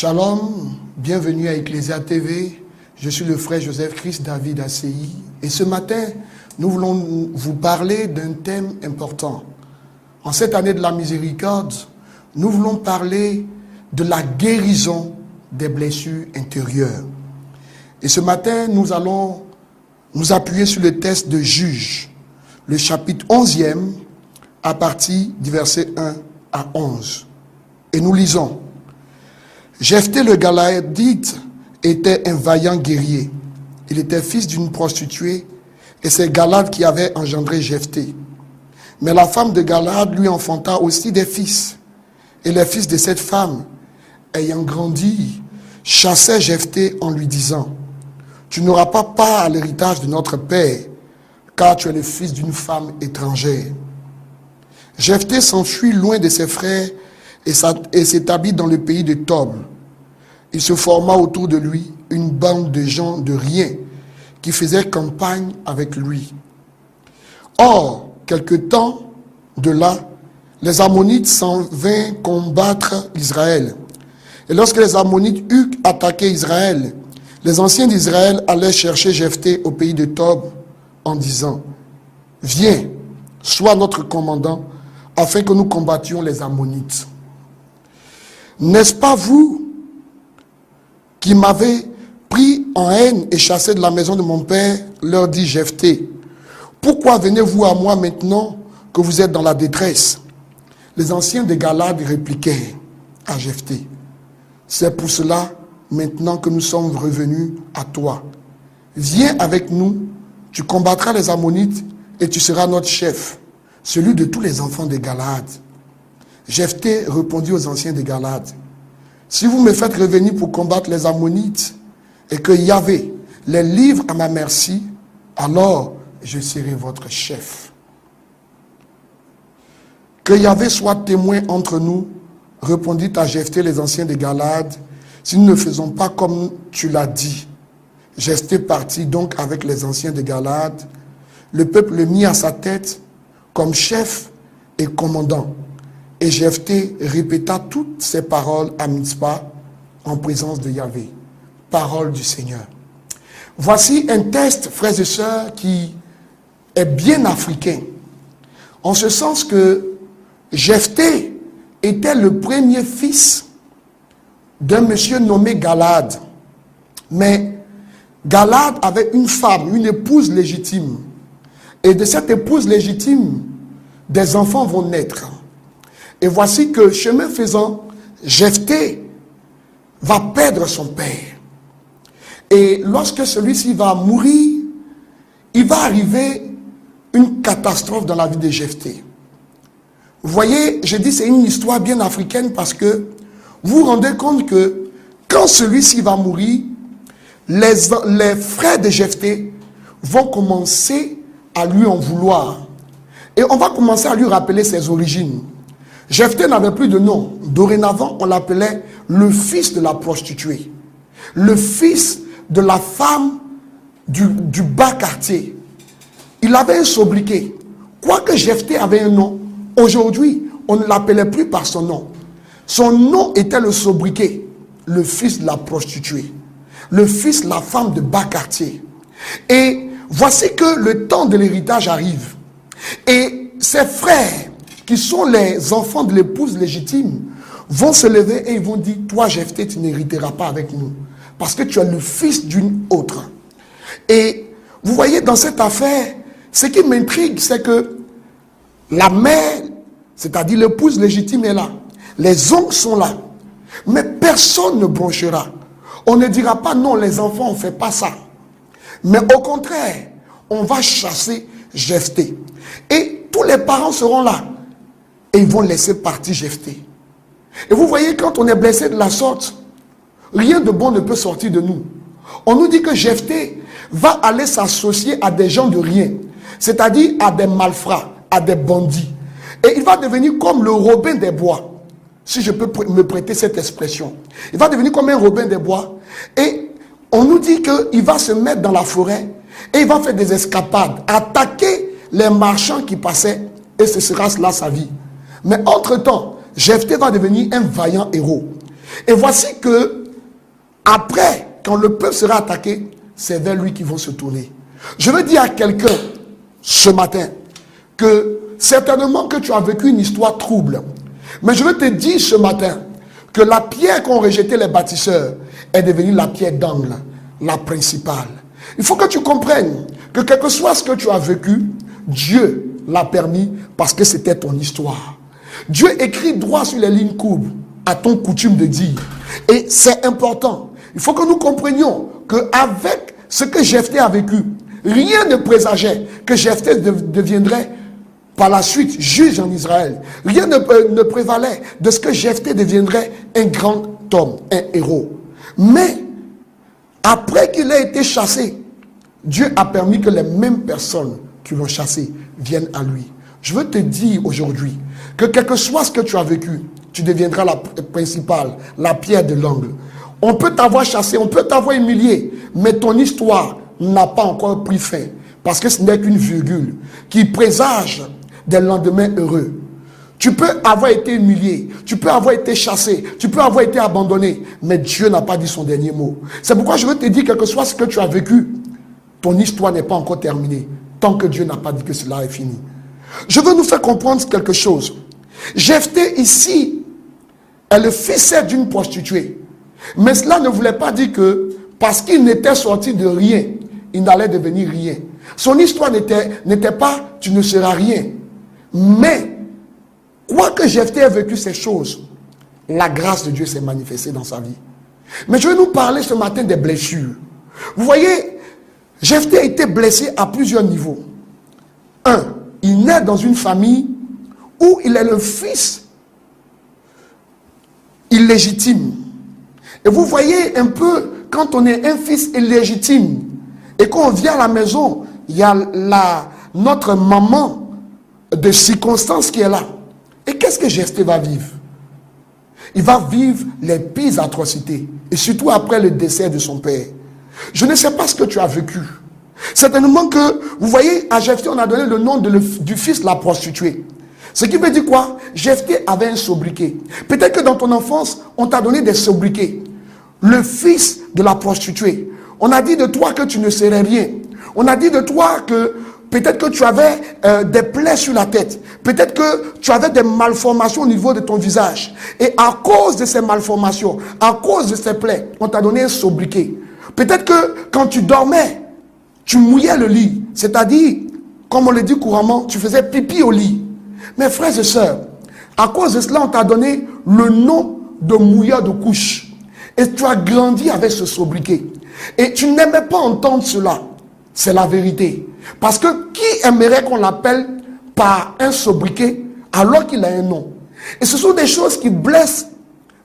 Shalom, bienvenue à Ecclesia TV. Je suis le frère Joseph Christ David ACI. Et ce matin, nous voulons vous parler d'un thème important. En cette année de la miséricorde, nous voulons parler de la guérison des blessures intérieures. Et ce matin, nous allons nous appuyer sur le texte de Juges, le chapitre 11e, à partir du verset 1 à 11. Et nous lisons. Jephthé le Galaadite était un vaillant guerrier. Il était fils d'une prostituée et c'est Galaad qui avait engendré Jephthé. Mais la femme de Galaad lui enfanta aussi des fils. Et les fils de cette femme, ayant grandi, chassaient Jephthé en lui disant: tu n'auras pas part à l'héritage de notre père, car tu es le fils d'une femme étrangère. Jephthé s'enfuit loin de ses frères et s'établit dans le pays de Tob. Il se forma autour de lui une bande de gens de rien qui faisaient campagne avec lui. Or, quelque temps de là, les Ammonites s'en vinrent combattre Israël. Et lorsque les Ammonites eurent attaqué Israël, les anciens d'Israël allaient chercher Jephthé au pays de Tob en disant: viens, sois notre commandant, afin que nous combattions les Ammonites. N'est-ce pas vous qui m'avez pris en haine et chassé de la maison de mon père, leur dit Jephthé. Pourquoi venez-vous à moi maintenant que vous êtes dans la détresse? Les anciens de Galaad répliquèrent à Jephthé: c'est pour cela maintenant que nous sommes revenus à toi. Viens avec nous, tu combattras les Ammonites et tu seras notre chef, celui de tous les enfants de Galaad. Jephthé répondit aux anciens de Galaad: si vous me faites revenir pour combattre les Ammonites et que Yahvé les livre à ma merci, alors je serai votre chef. Que Yahvé soit témoin entre nous, répondit à Jephthé les anciens de Galaad, si nous ne faisons pas comme tu l'as dit. Jephthé partit donc avec les anciens de Galaad. Le peuple le mit à sa tête comme chef et commandant. Et Jephthé répéta toutes ces paroles à Mitzpah en présence de Yahvé. Parole du Seigneur. Voici un texte, frères et sœurs, qui est bien africain. En ce sens que Jephthé était le premier fils d'un monsieur nommé Galaad. Mais Galaad avait une femme, une épouse légitime. Et de cette épouse légitime, des enfants vont naître. Et voici que, chemin faisant, Jephthé va perdre son père. Et lorsque celui-ci va mourir, il va arriver une catastrophe dans la vie de Jephthé. Vous voyez, je dis c'est une histoire bien africaine parce que vous vous rendez compte que quand celui-ci va mourir, les frères de Jephthé vont commencer à lui en vouloir. Et on va commencer à lui rappeler ses origines. Jephthé n'avait plus de nom. Dorénavant, on l'appelait le fils de la prostituée. Le fils de la femme du bas quartier. Il avait un sobriquet. Quoique Jephthé avait un nom, aujourd'hui, on ne l'appelait plus par son nom. Son nom était le sobriquet, le fils de la prostituée. Le fils de la femme de bas quartier. Et voici que le temps de l'héritage arrive. Et ses frères, qui sont les enfants de l'épouse légitime, vont se lever et ils vont dire: toi Jephthé, tu n'hériteras pas avec nous, parce que tu es le fils d'une autre. Et vous voyez, dans cette affaire, ce qui m'intrigue, c'est que la mère, c'est-à-dire l'épouse légitime, est là. Les oncles sont là. Mais personne ne bronchera. On ne dira pas: non, les enfants, on ne fait pas ça. Mais au contraire, on va chasser Jephthé. Et tous les parents seront là. Et ils vont laisser partir Jephthé. Et vous voyez, quand on est blessé de la sorte, rien de bon ne peut sortir de nous. On nous dit que Jephthé va aller s'associer à des gens de rien. C'est-à-dire à des malfrats, à des bandits. Et il va devenir comme le Robin des Bois. Si je peux me prêter cette expression. Il va devenir comme un Robin des Bois. Et on nous dit qu'il va se mettre dans la forêt. Et il va faire des escapades. Attaquer les marchands qui passaient. Et ce sera là sa vie. Mais entre-temps, Jephthé va devenir un vaillant héros. Et voici que, après, quand le peuple sera attaqué, c'est vers lui qu'ils vont se tourner. Je veux dire à quelqu'un ce matin que certainement que tu as vécu une histoire trouble. Mais je veux te dire ce matin que la pierre qu'ont rejeté les bâtisseurs est devenue la pierre d'angle, la principale. Il faut que tu comprennes que quel que soit ce que tu as vécu, Dieu l'a permis parce que c'était ton histoire. Dieu écrit droit sur les lignes courbes, à ton coutume de dire. Et c'est important. Il faut que nous comprenions qu'avec ce que Jephthé a vécu, rien ne présageait que Jephthé deviendrait par la suite juge en Israël. Rien ne prévalait de ce que Jephthé deviendrait un grand homme, un héros. Mais, après qu'il ait été chassé, Dieu a permis que les mêmes personnes qui l'ont chassé viennent à lui. Je veux te dire aujourd'hui que quel que soit ce que tu as vécu, tu deviendras la principale, la pierre de l'angle. On peut t'avoir chassé, on peut t'avoir humilié, mais ton histoire n'a pas encore pris fin. Parce que ce n'est qu'une virgule qui présage des lendemains heureux. Tu peux avoir été humilié, tu peux avoir été chassé, tu peux avoir été abandonné, mais Dieu n'a pas dit son dernier mot. C'est pourquoi je veux te dire, quel que soit ce que tu as vécu, ton histoire n'est pas encore terminée, tant que Dieu n'a pas dit que cela est fini. Je veux nous faire comprendre quelque chose. Jephthé ici est le fils d'une prostituée. Mais cela ne voulait pas dire que parce qu'il n'était sorti de rien, il n'allait devenir rien. Son histoire n'était pas « tu ne seras rien ». Mais, quoique Jephthé ait vécu ces choses, la grâce de Dieu s'est manifestée dans sa vie. Mais je vais nous parler ce matin des blessures. Vous voyez, Jephthé a été blessé à plusieurs niveaux. Un, il naît dans une famille où il est le fils illégitime. Et vous voyez un peu, quand on est un fils illégitime, et qu'on vient à la maison, il y a notre maman de circonstances qui est là. Et qu'est-ce que Jephthé va vivre? Il va vivre les pires atrocités. Et surtout après le décès de son père. Je ne sais pas ce que tu as vécu. Certainement que, vous voyez, à Jephthé, on a donné le nom du fils de la prostituée. Ce qui veut dire quoi? Jephthé avait un sobriquet. Peut-être que dans ton enfance, on t'a donné des sobriquets. Le fils de la prostituée. On a dit de toi que tu ne serais rien. On a dit de toi que peut-être que tu avais des plaies sur la tête. Peut-être que tu avais des malformations au niveau de ton visage. Et à cause de ces malformations, à cause de ces plaies, on t'a donné un sobriquet. Peut-être que quand tu dormais, tu mouillais le lit. C'est-à-dire, comme on le dit couramment, tu faisais pipi au lit. Mes frères et sœurs, à cause de cela, on t'a donné le nom de mouilleur de couche. Et tu as grandi avec ce sobriquet. Et tu n'aimais pas entendre cela. C'est la vérité. Parce que qui aimerait qu'on l'appelle par un sobriquet alors qu'il a un nom? Et ce sont des choses qui blessent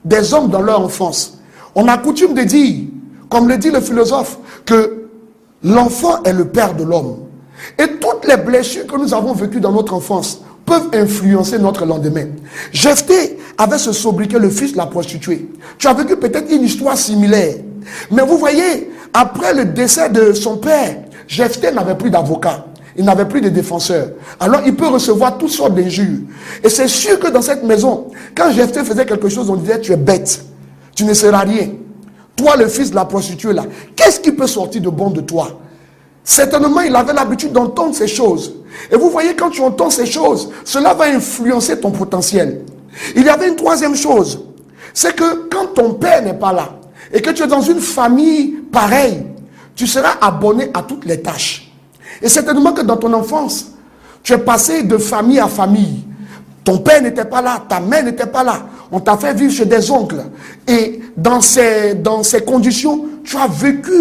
des hommes dans leur enfance. On a coutume de dire, comme le dit le philosophe, que l'enfant est le père de l'homme. Et toutes les blessures que nous avons vécues dans notre enfance peuvent influencer notre lendemain. Jephthé avait ce sobriquet, le fils de la prostituée. Tu as vécu peut-être une histoire similaire. Mais vous voyez, après le décès de son père, Jephthé n'avait plus d'avocat. Il n'avait plus de défenseur. Alors il peut recevoir toutes sortes d'injures. Et c'est sûr que dans cette maison, quand Jephthé faisait quelque chose, on disait tu es bête. Tu ne seras rien. Toi, le fils de la prostituée là, qu'est-ce qui peut sortir de bon de toi? Certainement, il avait l'habitude d'entendre ces choses. Et vous voyez, quand tu entends ces choses, cela va influencer ton potentiel. Il y avait une troisième chose. C'est que quand ton père n'est pas là, et que tu es dans une famille pareille, tu seras abonné à toutes les tâches. Et certainement que dans ton enfance, tu es passé de famille à famille. Ton père n'était pas là, ta mère n'était pas là. On t'a fait vivre chez des oncles. Et dans ces conditions, tu as vécu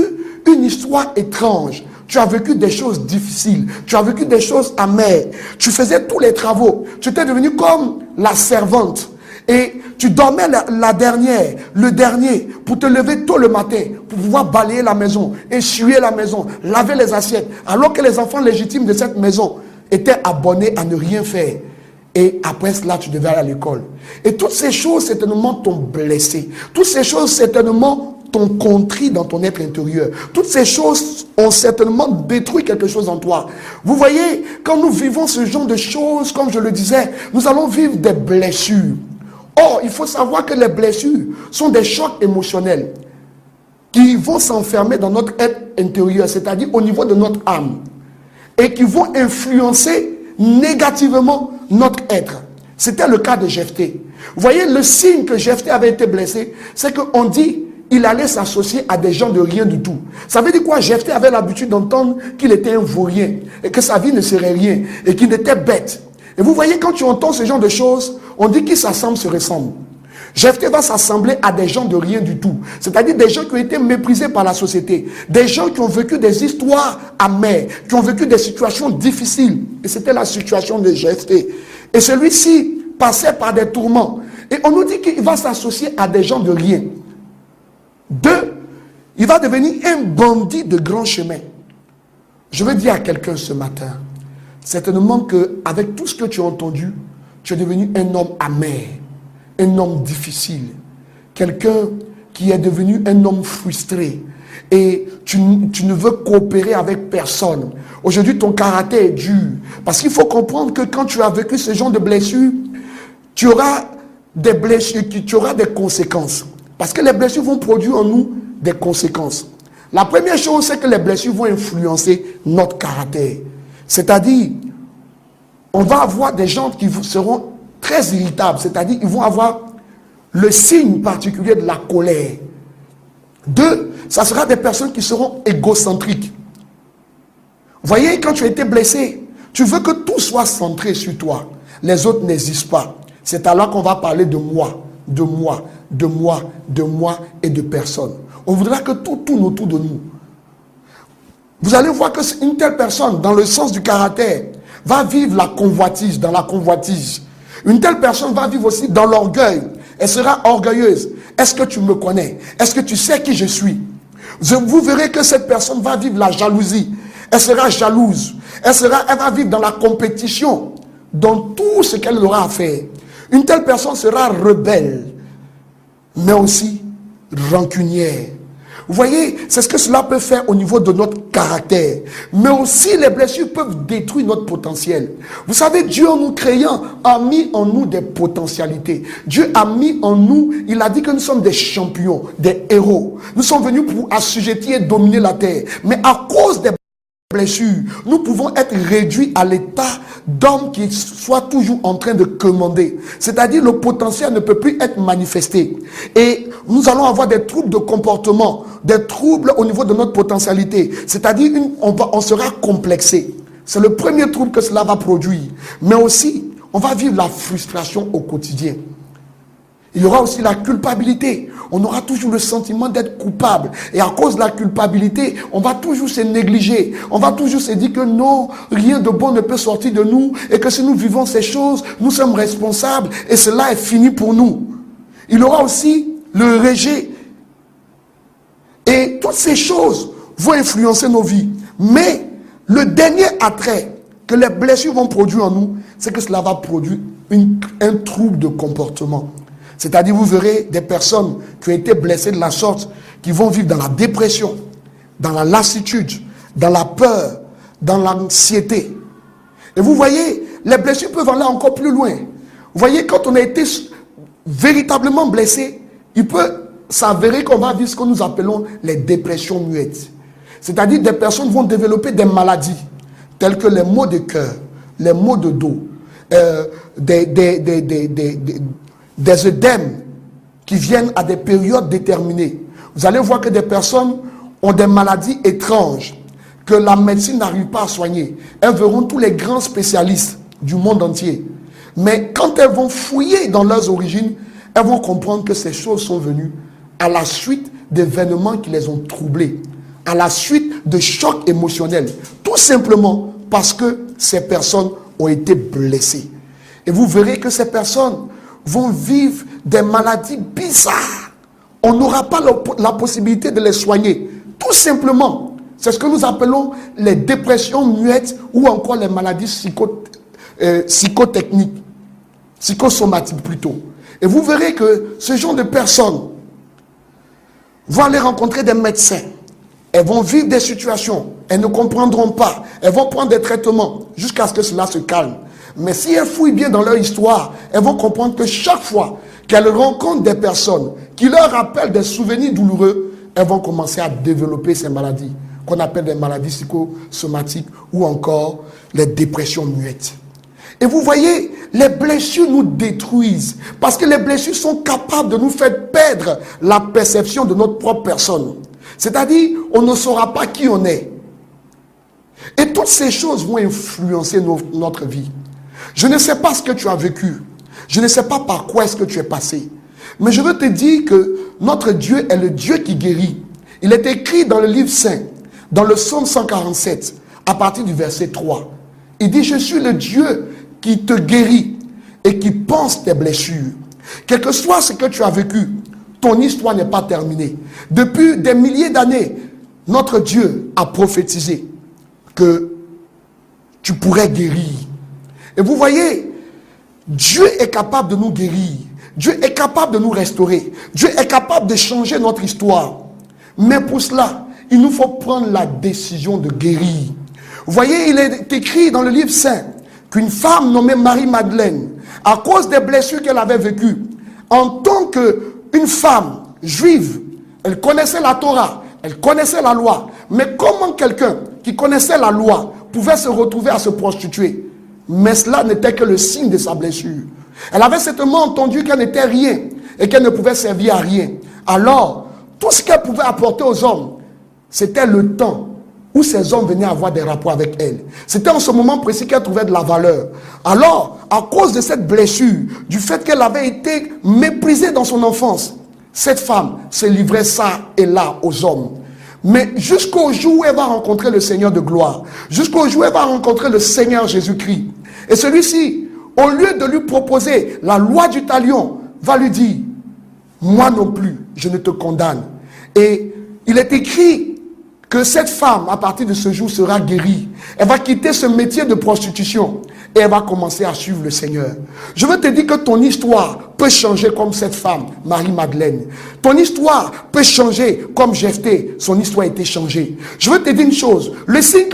une histoire étrange. Tu as vécu des choses difficiles. Tu as vécu des choses amères. Tu faisais tous les travaux. Tu étais devenu comme la servante. Et tu dormais la dernière, le dernier, pour te lever tôt le matin, pour pouvoir balayer la maison, essuyer la maison, laver les assiettes. Alors que les enfants légitimes de cette maison étaient abonnés à ne rien faire. Et après cela, tu devais aller à l'école. Et toutes ces choses, certainement, t'ont blessé. Toutes ces choses, certainement, t'ont contrit dans ton être intérieur. Toutes ces choses ont certainement détruit quelque chose en toi. Vous voyez, quand nous vivons ce genre de choses, comme je le disais, nous allons vivre des blessures. Or, il faut savoir que les blessures sont des chocs émotionnels qui vont s'enfermer dans notre être intérieur, c'est-à-dire au niveau de notre âme, et qui vont influencer négativement notre être. C'était le cas de Jephthé. Vous voyez, le signe que Jephthé avait été blessé, c'est qu'on dit qu'il allait s'associer à des gens de rien du tout. Ça veut dire quoi? Jephthé avait l'habitude d'entendre qu'il était un vaurien, et que sa vie ne serait rien, et qu'il était bête. Et vous voyez, quand tu entends ce genre de choses, on dit qu'ils s'assemblent, se ressemblent. Jephthé va s'assembler à des gens de rien du tout. C'est-à-dire des gens qui ont été méprisés par la société. Des gens qui ont vécu des histoires amères, qui ont vécu des situations difficiles. Et c'était la situation de Jephthé. Et celui-ci passait par des tourments. Et on nous dit qu'il va s'associer à des gens de rien. Deux, il va devenir un bandit de grand chemin. Je veux dire à quelqu'un ce matin, certainement qu'avec tout ce que tu as entendu, tu es devenu un homme amer. Un homme difficile, quelqu'un qui est devenu un homme frustré et tu ne veux coopérer avec personne. Aujourd'hui, ton caractère est dur parce qu'il faut comprendre que quand tu as vécu ce genre de blessures, tu auras des blessures, tu auras des conséquences. Parce que les blessures vont produire en nous des conséquences. La première chose, c'est que les blessures vont influencer notre caractère. C'est-à-dire, on va avoir des gens qui seront très irritables, c'est-à-dire ils vont avoir le signe particulier de la colère. Deux, ça sera des personnes qui seront égocentriques. Vous voyez, quand tu as été blessé, tu veux que tout soit centré sur toi. Les autres n'existent pas. C'est alors qu'on va parler de moi, de moi, de moi, de moi et de personne. On voudra que tout tourne autour de nous. Vous allez voir que une telle personne, dans le sens du caractère, va vivre la convoitise, dans la convoitise. Une telle personne va vivre aussi dans l'orgueil. Elle sera orgueilleuse. Est-ce que tu me connais? Est-ce que tu sais qui je suis? Vous verrez que cette personne va vivre la jalousie. Elle sera jalouse. Elle va vivre dans la compétition, dans tout ce qu'elle aura à faire. Une telle personne sera rebelle, mais aussi rancunière. Vous voyez, c'est ce que cela peut faire au niveau de notre caractère. Mais aussi, les blessures peuvent détruire notre potentiel. Vous savez, Dieu, en nous créant, a mis en nous des potentialités. Dieu a mis en nous, il a dit que nous sommes des champions, des héros. Nous sommes venus pour assujettir et dominer la terre. Mais à cause des blessures, nous pouvons être réduits à l'état d'homme qui soit toujours en train de commander. C'est-à-dire le potentiel ne peut plus être manifesté. Et nous allons avoir des troubles de comportement, des troubles au niveau de notre potentialité. C'est-à-dire on sera complexé. C'est le premier trouble que cela va produire. Mais aussi, on va vivre la frustration au quotidien. Il y aura aussi la culpabilité. On aura toujours le sentiment d'être coupable. Et à cause de la culpabilité, on va toujours se négliger. On va toujours se dire que non, rien de bon ne peut sortir de nous. Et que si nous vivons ces choses, nous sommes responsables. Et cela est fini pour nous. Il y aura aussi le rejet. Et toutes ces choses vont influencer nos vies. Mais le dernier attrait que les blessures vont produire en nous, c'est que cela va produire un trouble de comportement. C'est-à-dire, vous verrez des personnes qui ont été blessées de la sorte, qui vont vivre dans la dépression, dans la lassitude, dans la peur, dans l'anxiété. Et vous voyez, les blessures peuvent aller encore plus loin. Vous voyez, quand on a été véritablement blessé, il peut s'avérer qu'on va vivre ce que nous appelons les dépressions muettes. C'est-à-dire, des personnes vont développer des maladies, telles que les maux de cœur, les maux de dos, des œdèmes qui viennent à des périodes déterminées. Vous allez voir que des personnes ont des maladies étranges que la médecine n'arrive pas à soigner. Elles verront tous les grands spécialistes du monde entier. Mais quand elles vont fouiller dans leurs origines, elles vont comprendre que ces choses sont venues à la suite d'événements qui les ont troublés, à la suite de chocs émotionnels. Tout simplement parce que ces personnes ont été blessées. Et vous verrez que ces personnes vont vivre des maladies bizarres. On n'aura pas la possibilité de les soigner. Tout simplement, c'est ce que nous appelons les dépressions muettes ou encore les maladies psychotechniques, psychosomatiques plutôt. Et vous verrez que ce genre de personnes vont aller rencontrer des médecins. Elles vont vivre des situations. Elles ne comprendront pas. Elles vont prendre des traitements jusqu'à ce que cela se calme. Mais si elles fouillent bien dans leur histoire, elles vont comprendre que chaque fois qu'elles rencontrent des personnes qui leur rappellent des souvenirs douloureux, elles vont commencer à développer ces maladies, qu'on appelle des maladies psychosomatiques ou encore les dépressions muettes. Et vous voyez, les blessures nous détruisent parce que les blessures sont capables de nous faire perdre la perception de notre propre personne. C'est-à-dire, on ne saura pas qui on est. Et toutes ces choses vont influencer notre vie. Je ne sais pas ce que tu as vécu. Je ne sais pas par quoi est-ce que tu es passé. Mais je veux te dire que notre Dieu est le Dieu qui guérit. Il est écrit dans le livre saint, dans le psaume 147, à partir du verset 3. Il dit, je suis le Dieu qui te guérit et qui pense tes blessures. Quel que soit ce que tu as vécu, ton histoire n'est pas terminée. Depuis des milliers d'années, notre Dieu a prophétisé que tu pourrais guérir. Et vous voyez, Dieu est capable de nous guérir. Dieu est capable de nous restaurer. Dieu est capable de changer notre histoire. Mais pour cela, il nous faut prendre la décision de guérir. Vous voyez, il est écrit dans le livre saint qu'une femme nommée Marie-Madeleine, à cause des blessures qu'elle avait vécues, en tant qu'une femme juive, elle connaissait la Torah, elle connaissait la loi. Mais comment quelqu'un qui connaissait la loi pouvait se retrouver à se prostituer? Mais cela n'était que le signe de sa blessure. Elle avait certainement entendu qu'elle n'était rien et qu'elle ne pouvait servir à rien. Alors, tout ce qu'elle pouvait apporter aux hommes, c'était le temps où ces hommes venaient avoir des rapports avec elle. C'était en ce moment précis qu'elle trouvait de la valeur. Alors, à cause de cette blessure, du fait qu'elle avait été méprisée dans son enfance, cette femme se livrait ça et là aux hommes. Mais jusqu'au jour où elle va rencontrer le Seigneur de gloire, jusqu'au jour où elle va rencontrer le Seigneur Jésus-Christ. Et celui-ci, au lieu de lui proposer la loi du talion, va lui dire, moi non plus, je ne te condamne. Et il est écrit que cette femme, à partir de ce jour, sera guérie. Elle va quitter ce métier de prostitution et elle va commencer à suivre le Seigneur. Je veux te dire que ton histoire peut changer comme cette femme, Marie-Madeleine. Ton histoire peut changer comme Jephthé, son histoire a été changée. Je veux te dire une chose, le signe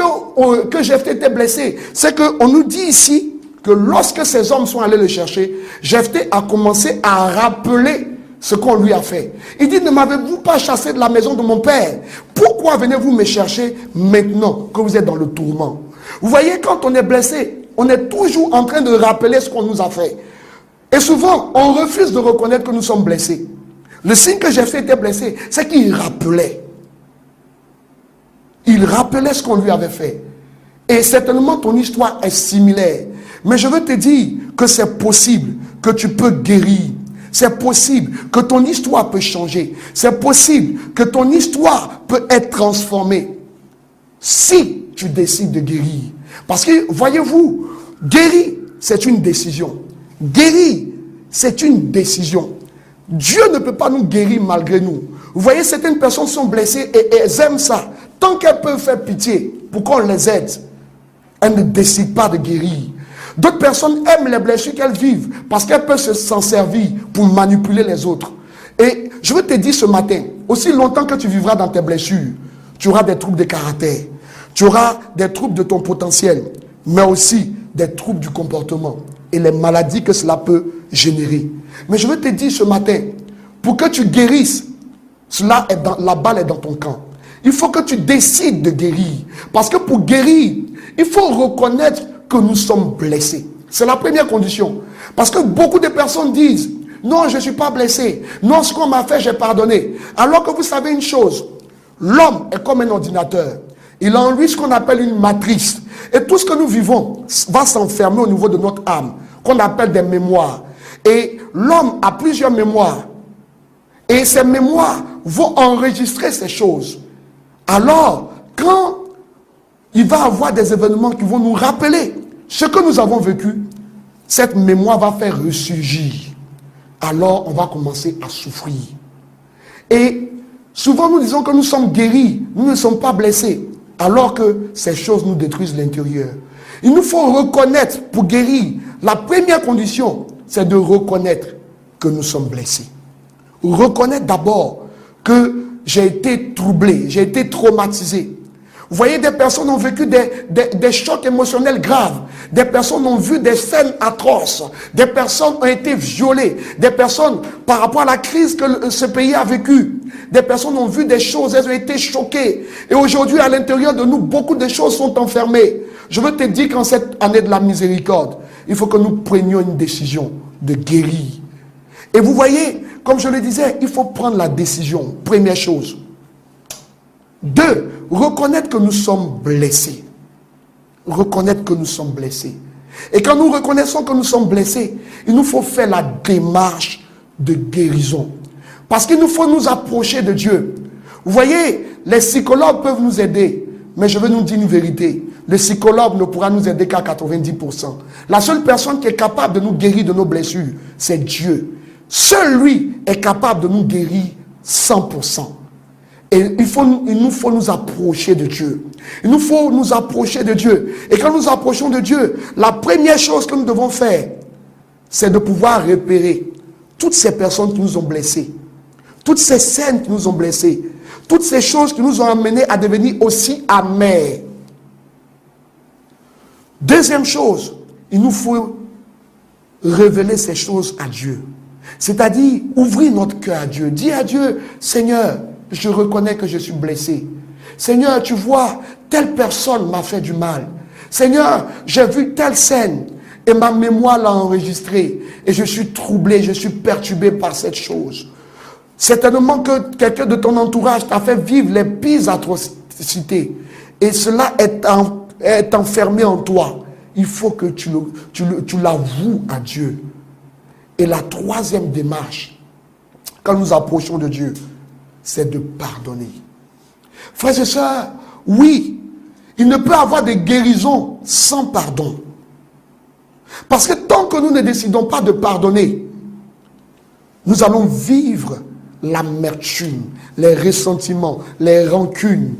que Jephthé était blessé, c'est qu'on nous dit ici que lorsque ces hommes sont allés le chercher, Jephthé a commencé à rappeler ce qu'on lui a fait. Il dit, ne m'avez-vous pas chassé de la maison de mon père? Pourquoi venez-vous me chercher maintenant que vous êtes dans le tourment? Vous voyez, quand on est blessé, on est toujours en train de rappeler ce qu'on nous a fait. Et souvent, on refuse de reconnaître que nous sommes blessés. Le signe que j'ai fait était blessé, c'est qu'il rappelait. Il rappelait ce qu'on lui avait fait. Et certainement, ton histoire est similaire. Mais je veux te dire que c'est possible que tu peux guérir. C'est possible que ton histoire peut changer. C'est possible que ton histoire peut être transformée. Si tu décides de guérir. Parce que, voyez-vous, guérir, c'est une décision. Guérir, c'est une décision. Dieu ne peut pas nous guérir malgré nous. Vous voyez, certaines personnes sont blessées et elles aiment ça. Tant qu'elles peuvent faire pitié pour qu'on les aide, elles ne décident pas de guérir. D'autres personnes aiment les blessures qu'elles vivent parce qu'elles peuvent s'en servir pour manipuler les autres. Et je veux te dire ce matin, aussi longtemps que tu vivras dans tes blessures, tu auras des troubles de caractère, tu auras des troubles de ton potentiel, mais aussi des troubles du comportement et les maladies que cela peut générer. Mais je veux te dire ce matin, pour que tu guérisses, la balle est dans ton camp. Il faut que tu décides de guérir. Parce que pour guérir, il faut reconnaître que nous sommes blessés. C'est la première condition. Parce que beaucoup de personnes disent, non, je ne suis pas blessé. Non, ce qu'on m'a fait, j'ai pardonné. Alors que vous savez une chose, l'homme est comme un ordinateur. Il a en lui ce qu'on appelle une matrice. Et tout ce que nous vivons va s'enfermer au niveau de notre âme, qu'on appelle des mémoires. Et l'homme a plusieurs mémoires. Et ces mémoires vont enregistrer ces choses. Alors, quand il va y avoir des événements qui vont nous rappeler ce que nous avons vécu, cette mémoire va faire ressurgir. Alors, on va commencer à souffrir. Et souvent, nous disons que nous sommes guéris, nous ne sommes pas blessés, alors que ces choses nous détruisent l'intérieur. Il nous faut reconnaître, pour guérir, la première condition, c'est de reconnaître que nous sommes blessés. Reconnaître d'abord que j'ai été troublé, j'ai été traumatisé. Vous voyez, des personnes ont vécu des chocs émotionnels graves. Des personnes ont vu des scènes atroces. Des personnes ont été violées. Des personnes, par rapport à la crise que ce pays a vécue, des personnes ont vu des choses, elles ont été choquées. Et aujourd'hui, à l'intérieur de nous, beaucoup de choses sont enfermées. Je veux te dire qu'en cette année de la miséricorde, il faut que nous prenions une décision de guérir. Et vous voyez, comme je le disais, il faut prendre la décision. Première chose. 2, reconnaître que nous sommes blessés. Reconnaître que nous sommes blessés. Et quand nous reconnaissons que nous sommes blessés, il nous faut faire la démarche de guérison. Parce qu'il nous faut nous approcher de Dieu. Vous voyez, les psychologues peuvent nous aider. Mais je veux nous dire une vérité. Le psychologue ne pourra nous aider qu'à 90%. La seule personne qui est capable de nous guérir de nos blessures, c'est Dieu. Seul lui est capable de nous guérir 100%. Et il nous faut nous approcher de Dieu. Il nous faut nous approcher de Dieu. Et quand nous approchons de Dieu, la première chose que nous devons faire, c'est de pouvoir repérer toutes ces personnes qui nous ont blessés. Toutes ces scènes qui nous ont blessés. Toutes ces choses qui nous ont amenés à devenir aussi amers. Deuxième chose, il nous faut révéler ces choses à Dieu. C'est-à-dire, ouvrir notre cœur à Dieu. Dis à Dieu, Seigneur, je reconnais que je suis blessé. Seigneur, tu vois, telle personne m'a fait du mal. Seigneur, j'ai vu telle scène et ma mémoire l'a enregistrée. Et je suis troublé, je suis perturbé par cette chose. Certainement que quelqu'un de ton entourage t'a fait vivre les pires atrocités. Et cela est enfermé en toi. Il faut que tu l'avoues à Dieu. Et la troisième démarche, quand nous approchons de Dieu, c'est de pardonner. Frères et sœurs, oui, il ne peut y avoir de guérison sans pardon. Parce que tant que nous ne décidons pas de pardonner, nous allons vivre l'amertume, les ressentiments, les rancunes.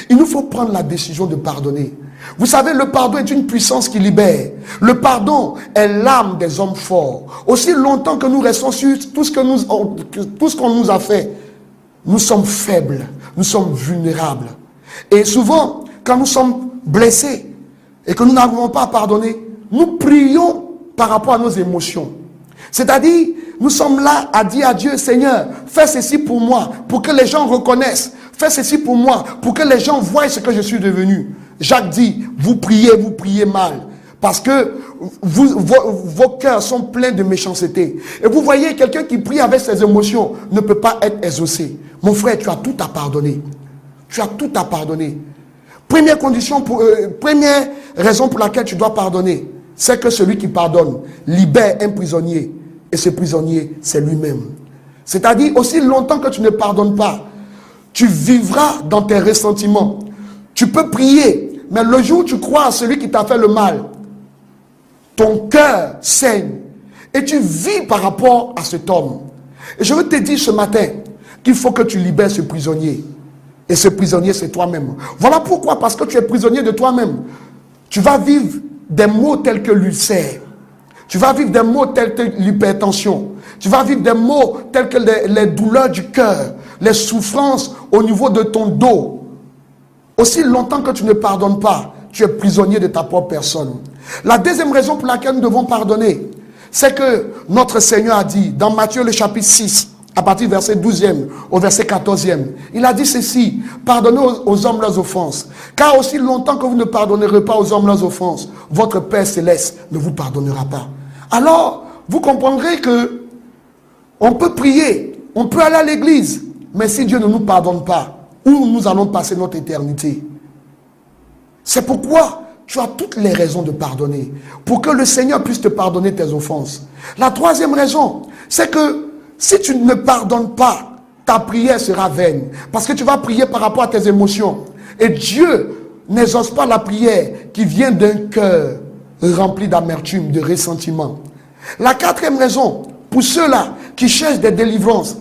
Il nous faut prendre la décision de pardonner. Vous savez, le pardon est une puissance qui libère. Le pardon est l'âme des hommes forts. Aussi longtemps que nous restons sur tout ce qu'on nous a fait, nous sommes faibles, nous sommes vulnérables. Et souvent, quand nous sommes blessés et que nous n'arrivons pas à pardonner, nous prions par rapport à nos émotions. C'est-à-dire, nous sommes là à dire à Dieu, Seigneur, fais ceci pour moi, pour que les gens reconnaissent. Fais ceci pour moi, pour que les gens voient ce que je suis devenu. Jacques dit, vous priez mal. Parce que vos cœurs sont pleins de méchanceté. Et vous voyez, quelqu'un qui prie avec ses émotions ne peut pas être exaucé. Mon frère, tu as tout à pardonner. Tu as tout à pardonner. Première raison pour laquelle tu dois pardonner, c'est que celui qui pardonne libère un prisonnier. Et ce prisonnier, c'est lui-même. C'est-à-dire, aussi longtemps que tu ne pardonnes pas, tu vivras dans tes ressentiments. Tu peux prier, mais le jour où tu crois à celui qui t'a fait le mal, ton cœur saigne. Et tu vis par rapport à cet homme. Et je veux te dire ce matin qu'il faut que tu libères ce prisonnier. Et ce prisonnier, c'est toi-même. Voilà pourquoi, parce que tu es prisonnier de toi-même. Tu vas vivre des maux tels que l'ulcère. Tu vas vivre des maux tels que l'hypertension. Tu vas vivre des maux tels que les douleurs du cœur, les souffrances au niveau de ton dos. Aussi longtemps que tu ne pardonnes pas, tu es prisonnier de ta propre personne. La deuxième raison pour laquelle nous devons pardonner, c'est que notre Seigneur a dit, dans Matthieu le chapitre 6, à partir du verset 12e au verset 14e, il a dit ceci, pardonnez aux hommes leurs offenses, car aussi longtemps que vous ne pardonnerez pas aux hommes leurs offenses, votre Père Céleste ne vous pardonnera pas. Alors, vous comprendrez que on peut prier, on peut aller à l'église, mais si Dieu ne nous pardonne pas, où nous allons passer notre éternité? C'est pourquoi tu as toutes les raisons de pardonner, pour que le Seigneur puisse te pardonner tes offenses. La troisième raison, c'est que si tu ne pardonnes pas, ta prière sera vaine, parce que tu vas prier par rapport à tes émotions. Et Dieu n'exauce pas la prière qui vient d'un cœur rempli d'amertume, de ressentiment. La quatrième raison, pour ceux-là qui cherchent des délivrances,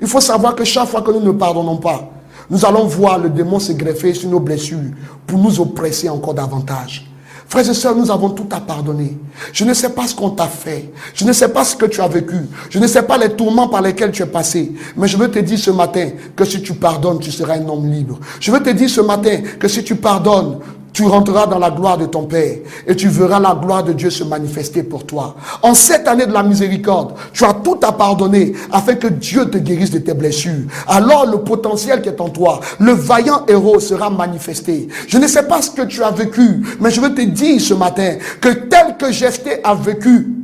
il faut savoir que chaque fois que nous ne pardonnons pas, nous allons voir le démon se greffer sur nos blessures pour nous oppresser encore davantage. Frères et sœurs, nous avons tout à pardonner. Je ne sais pas ce qu'on t'a fait. Je ne sais pas ce que tu as vécu. Je ne sais pas les tourments par lesquels tu es passé. Mais je veux te dire ce matin que si tu pardonnes, tu seras un homme libre. Je veux te dire ce matin que si tu pardonnes, tu rentreras dans la gloire de ton Père et tu verras la gloire de Dieu se manifester pour toi. En cette année de la miséricorde, tu as tout à pardonner afin que Dieu te guérisse de tes blessures. Alors le potentiel qui est en toi, le vaillant héros sera manifesté. Je ne sais pas ce que tu as vécu, mais je veux te dire ce matin que tel que Jephthé a vécu,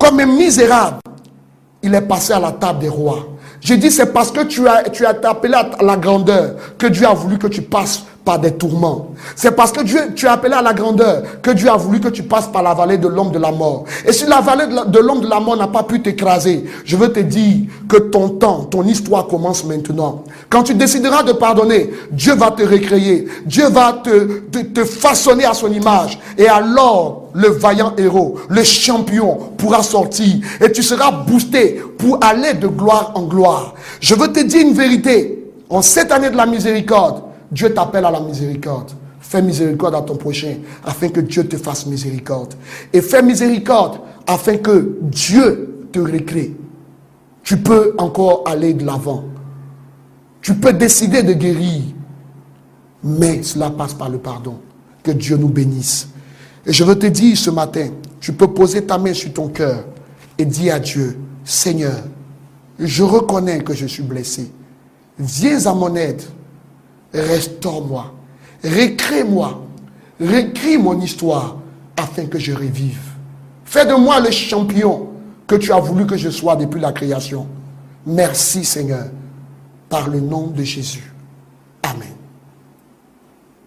comme un misérable, il est passé à la table des rois. Je dis c'est parce que tu as été appelé à la grandeur que Dieu a voulu que tu passes par des tourments. C'est parce que tu es appelé à la grandeur que Dieu a voulu que tu passes par la vallée de l'homme de la mort. Et si la vallée de l'homme de la mort n'a pas pu t'écraser, je veux te dire que ton temps, ton histoire commence maintenant. Quand tu décideras de pardonner, Dieu va te recréer. Dieu va te façonner à son image. Et alors, le vaillant héros, le champion pourra sortir. Et tu seras boosté pour aller de gloire en gloire. Je veux te dire une vérité. En cette année de la miséricorde, Dieu t'appelle à la miséricorde. Fais miséricorde à ton prochain afin que Dieu te fasse miséricorde. Et fais miséricorde afin que Dieu te recrée. Tu peux encore aller de l'avant. Tu peux décider de guérir. Mais cela passe par le pardon. Que Dieu nous bénisse. Et je veux te dire ce matin, tu peux poser ta main sur ton cœur et dire à Dieu, Seigneur, je reconnais que je suis blessé. Viens à mon aide. Restaure-moi, recrée-moi, réécris mon histoire afin que je revive. Fais de moi le champion que tu as voulu que je sois depuis la création. Merci Seigneur, par le nom de Jésus. Amen.